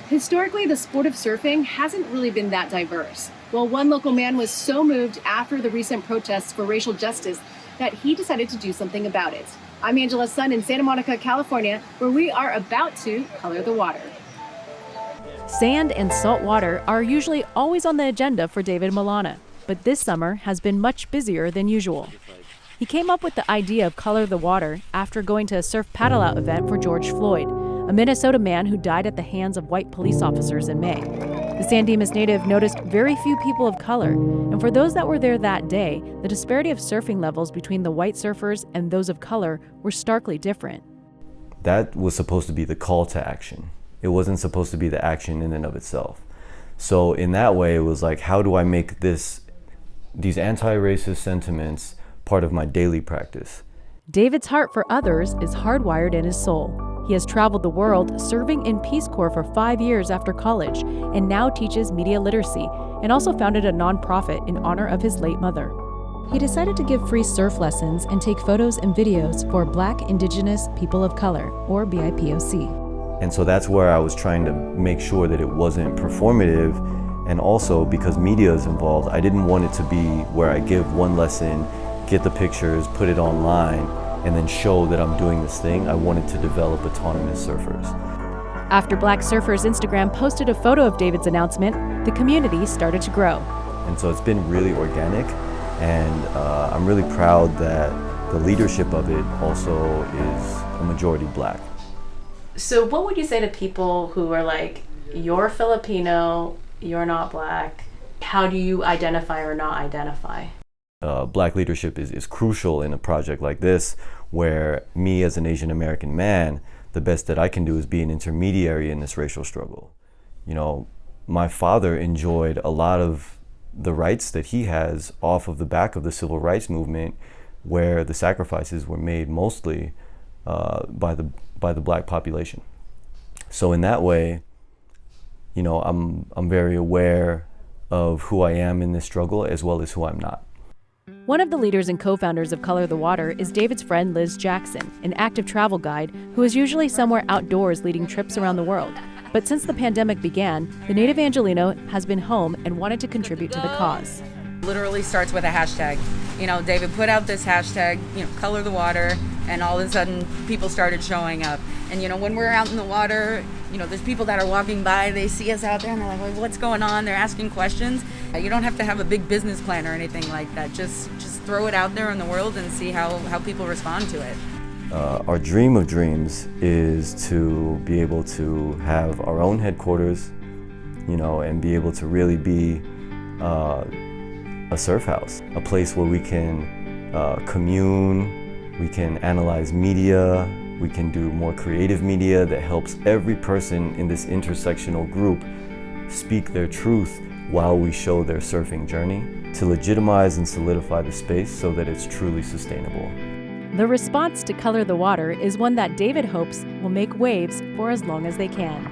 Historically, the sport of surfing hasn't really been that diverse. Well, one local man was so moved after the recent protests for racial justice that he decided to do something about it. I'm Angela Sun in Santa Monica, California, where we are about to color the water. Sand and salt water are usually always on the agenda for David Milana, but this summer has been much busier than usual. He came up with the idea of Color the Water after going to a surf paddle out event for George Floyd, a Minnesota man who died at the hands of white police officers in May. The San Dimas native noticed very few people of color, and for those that were there that day, the disparity of surfing levels between the white surfers and those of color were starkly different. That was supposed to be the call to action. It wasn't supposed to be the action in and of itself. So in that way, it was like, how do I make these anti-racist sentiments part of my daily practice? David's heart for others is hardwired in his soul. He has traveled the world serving in Peace Corps for 5 years after college and now teaches media literacy and also founded a nonprofit in honor of his late mother. He decided to give free surf lessons and take photos and videos for Black, Indigenous, People of Color, or BIPOC. And so that's where I was trying to make sure that it wasn't performative, and also because media is involved, I didn't want it to be where I give one lesson, get the pictures, put it online, and then show that I'm doing this thing. I wanted to develop autonomous surfers. After Black Surfers Instagram posted a photo of David's announcement, the community started to grow. And so it's been really organic, and I'm really proud that the leadership of it also is a majority Black. So what would you say to people who are like, you're Filipino, you're not Black? How do you identify or not identify? Black leadership is crucial in a project like this, where me as an Asian American man, the best that I can do is be an intermediary in this racial struggle. You know, my father enjoyed a lot of the rights that he has off of the back of the civil rights movement, where the sacrifices were made mostly by the Black population. So in that way, you know, I'm very aware of who I am in this struggle as well as who I'm not. One of the leaders and co-founders of Color the Water is David's friend Liz Jackson, an active travel guide who is usually somewhere outdoors leading trips around the world. But since the pandemic began, the native Angelino has been home and wanted to contribute to the cause. Literally starts with a hashtag. You know, David put out this hashtag, Color the Water, and all of a sudden people started showing up. And, when we're out in the water, there's people that are walking by, they see us out there and they're like, well, what's going on? They're asking questions. You don't have to have a big business plan or anything like that. Just throw it out there in the world and see how people respond to it. Our dream of dreams is to be able to have our own headquarters, and be able to really be a surf house, a place where we can commune, we can analyze media, we can do more creative media that helps every person in this intersectional group speak their truth while we show their surfing journey, to legitimize and solidify the space so that it's truly sustainable. The response to Color the Water is one that David hopes will make waves for as long as they can.